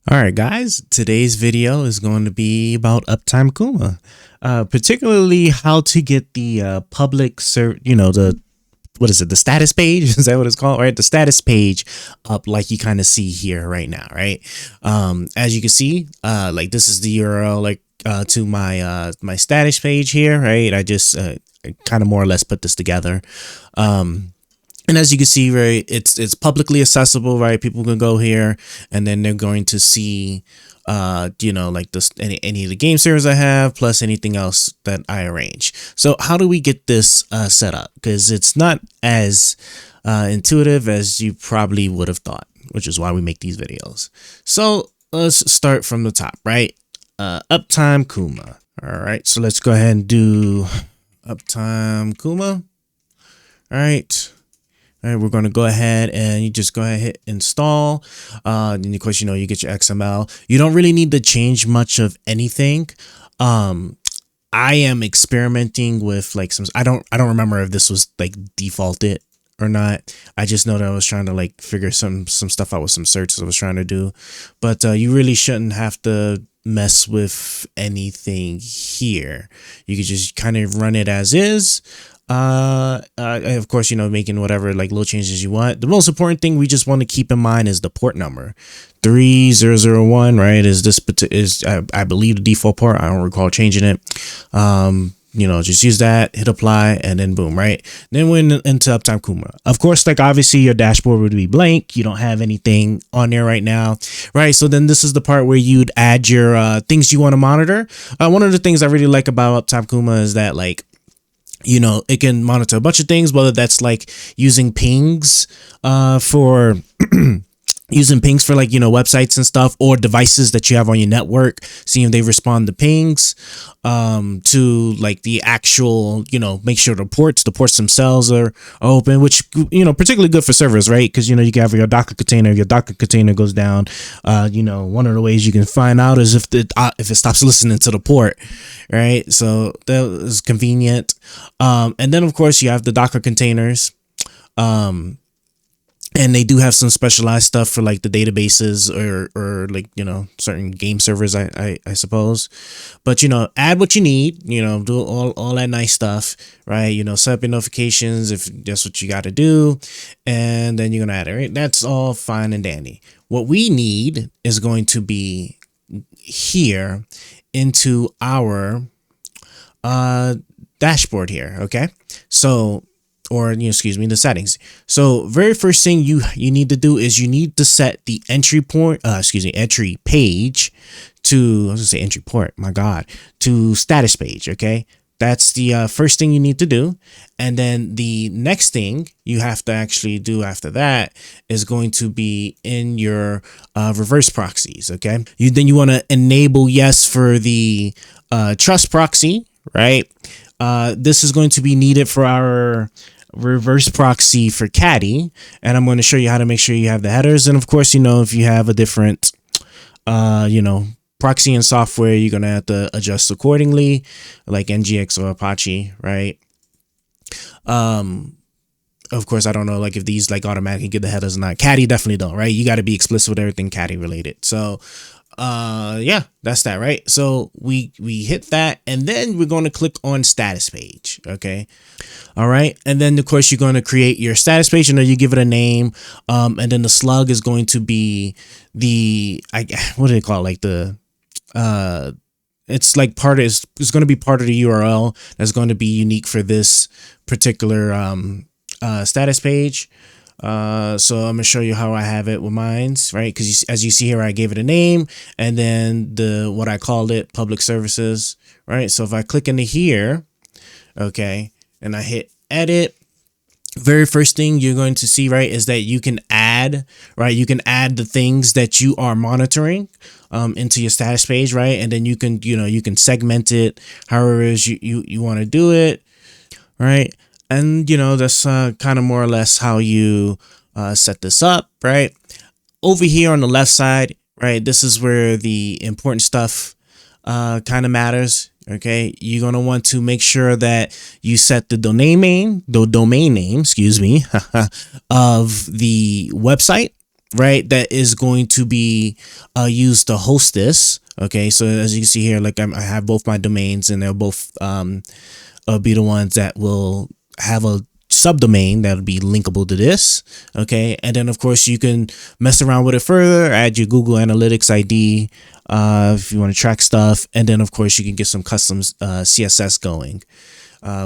All right, guys, today's video is going to be about Uptime Kuma, particularly how to get the the status page. Is that what it's called? Right? The status page up like you kind of see here right now, right? As you can see, like this is the URL, to my status page here, right? I just kind of more or less put this together. And as you can see, right, it's publicly accessible, right? People can go here and then they're going to see, like this, any of the game servers I have, plus anything else that I arrange. So how do we get this set up? Because it's not as intuitive as you probably would have thought, which is why we make these videos. So let's start from the top, right? Uptime Kuma. All right, so let's go ahead and do Uptime Kuma. All right. All right, we're going to go ahead and you just go ahead and hit install. And of course, you get your XML. You don't really need to change much of anything. I am experimenting with like I don't remember if this was like defaulted or not. I just know that I was trying to like figure some stuff out with some searches I was trying to do. But you really shouldn't have to mess with anything here. You could just kind of run it as is. Of course, making whatever like little changes you want. The most important thing we just want to keep in mind is the port number. 3001, right? Is I believe the default port. I don't recall changing it. Just use that, hit apply, and then boom, right? Then we're into Uptime Kuma. Of course, like obviously your dashboard would be blank. You don't have anything on there right now, right? So then this is the part where you'd add your things you want to monitor. One of the things I really like about Uptime Kuma is that like, it can monitor a bunch of things, whether that's like using pings for using pings for like, websites and stuff, or devices that you have on your network, seeing if they respond to pings, to like the actual, make sure the ports themselves are open, which, particularly good for servers, right? Because, you can have your Docker container. If your Docker container goes down, one of the ways you can find out is if it stops listening to the port, right? So that is convenient. And then of course you have the Docker containers. And they do have some specialized stuff for like the databases or like, certain game servers, I suppose. But, add what you need, do all that nice stuff, right? Set up your notifications if that's what you got to do. And then you're going to add it, right? That's all fine and dandy. What we need is going to be here into our dashboard here. Okay. So, the settings. So very first thing you need to do is you need to set the entry page to, entry port, my God, to status page. Okay. That's the first thing you need to do. And then the next thing you have to actually do after that is going to be in your reverse proxies. Okay. Then you want to enable yes for the trust proxy, right? This is going to be needed for our reverse proxy for Caddy, and I'm going to show you how to make sure you have the headers. And of course, if you have a different proxy and software, you're going to have to adjust accordingly, like ngnix or Apache, right? Of course, I don't know like if these like automatically get the headers or not. Caddy definitely don't, right? You got to be explicit with everything Caddy related. So yeah, that's that, right? So we hit that, and then we're going to click on status page. Okay. All right. And then of course you're going to create your status page, you give it a name. And then the slug is going to be what do they call it? Like the, it's like it's going to be part of the URL that's going to be unique for this particular, status page. So I'm gonna show you how I have it with mines, right? Because as you see here, I gave it a name, and then what I called it, public services, right? So if I click into here, okay, and I hit edit, very first thing you're going to see, right, is that you can add, right? You can add the things that you are monitoring into your status page, right? And then you can, you can segment it however it is you want to do it, right? And, that's kind of more or less how you set this up, right? Over here on the left side, right, this is where the important stuff kind of matters, okay? You're going to want to make sure that you set the domain name, of the website, right, that is going to be used to host this. Okay, so as you can see here, like I have both my domains, and they'll both be the ones that will have a subdomain that will be linkable to this. Okay, and then of course you can mess around with it further, add your Google Analytics ID if you want to track stuff, and then of course you can get some custom CSS going,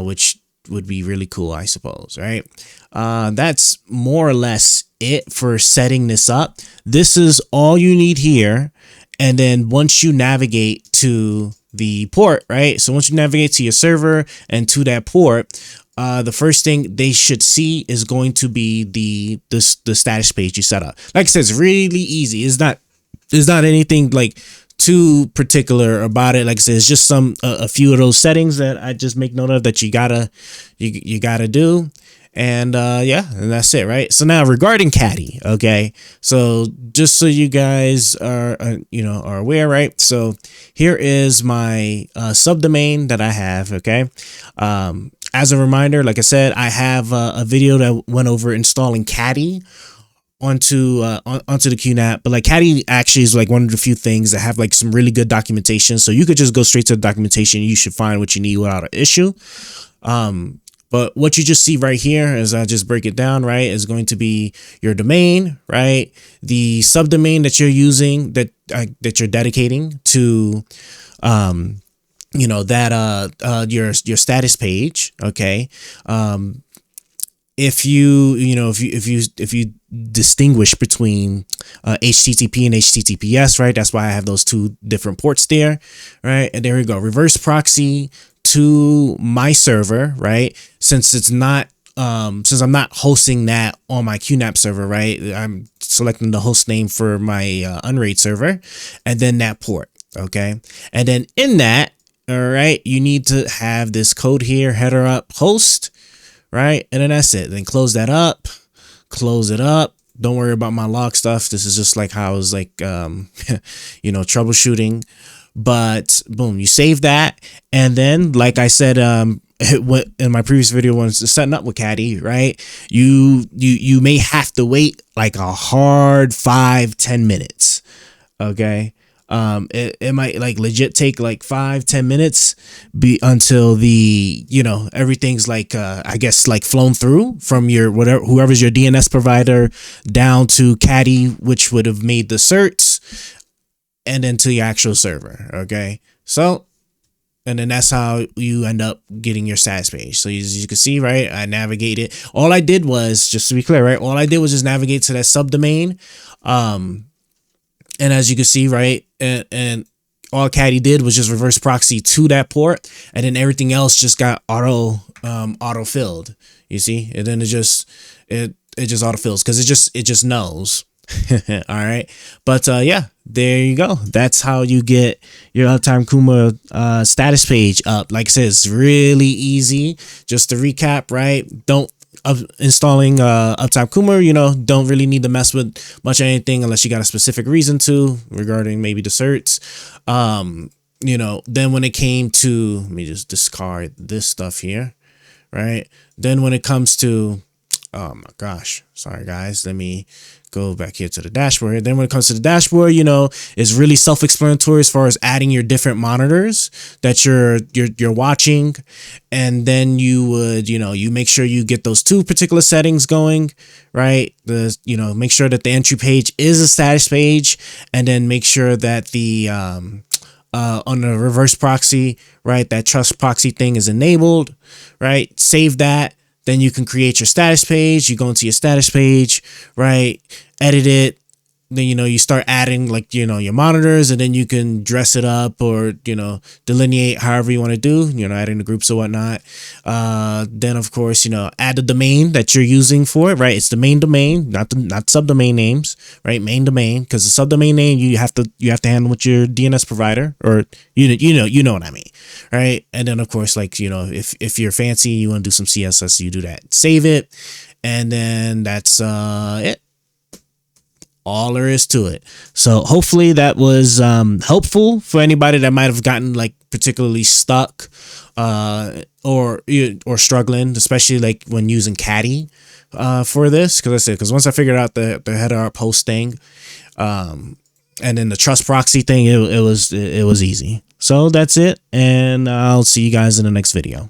which would be really cool, I suppose, right? That's more or less it for setting this up. This is all you need here. And then once you navigate to the port, right? So once you navigate to your server and to that port, the first thing they should see is going to be the status page you set up. Like I said, it's really easy. It's not anything like too particular about it. Like I said, it's just a few of those settings that I just make note of that you gotta do. And yeah, and that's it, right? So now regarding Caddy, okay, so just so you guys are are aware, right? So here is my subdomain that I have, okay. As a reminder, like I said, I have a video that went over installing Caddy onto the QNAP, but like Caddy actually is like one of the few things that have like some really good documentation, so you could just go straight to the documentation. You should find what you need without an issue. But what you just see right here, as I just break it down, right, is going to be your domain, right? The subdomain that you're using, that you're dedicating to, your status page, okay? If you distinguish between HTTP and HTTPS, right? That's why I have those two different ports there, right? And there we go. Reverse proxy to my server, right? Since it's not since I'm not hosting that on my QNAP server, right? I'm selecting the host name for my Unraid server, and then that port, okay? And then in that, all right, you need to have this code here, header up host, right? And then that's it. Then close that up, close it up. Don't worry about my log stuff. This is just like how I was like troubleshooting. But boom, you save that, and then like I said in my previous video when it's setting up with Caddy, right, you may have to wait like a hard 5-10 minutes, okay? It might like legit take like 5-10 minutes until the everything's like I guess like flown through from your whoever's your DNS provider down to Caddy, which would have made the certs, and then to your actual server, okay? So, and then that's how you end up getting your status page. So as you can see, right, I navigated. All I did was, just to be clear, right, all I did was just navigate to that subdomain. And as you can see, right, and all Caddy did was just reverse proxy to that port, and then everything else just got auto filled. You see, and then it just auto fills because it just knows. All right, but yeah, there you go. That's how you get your Uptime Kuma status page up. Like I said, it's really easy. Just to recap, right? Installing Uptime Kuma, don't really need to mess with much of anything unless you got a specific reason to, regarding maybe the certs. Then when it came to, let me just discard this stuff here, right? Then when it comes to, oh my gosh, sorry guys, let me go back here to the dashboard. Then when it comes to the dashboard, it's really self-explanatory as far as adding your different monitors that you're watching, and then you would you make sure you get those two particular settings going, right? Make sure that the entry page is a status page, and then make sure that the on the reverse proxy, right, that trust proxy thing is enabled, right? Save that. Then you can create your status page. You go into your status page, right? Edit it. Then, you start adding like, your monitors, and then you can dress it up or, delineate however you want to do, adding the groups or whatnot. Then of course, add the domain that you're using for it, right? It's the main domain, not subdomain names, right? Main domain, because the subdomain name you have to handle with your DNS provider, or you know what I mean, right? And then of course, like, if you're fancy, you want to do some CSS, you do that. Save it, and then that's it. All there is to it. So hopefully that was helpful for anybody that might have gotten like particularly stuck or struggling, especially like when using Caddy for this, because once I figured out the header art post thing, and then the trust proxy thing, it was easy. So that's it, and I'll see you guys in the next video.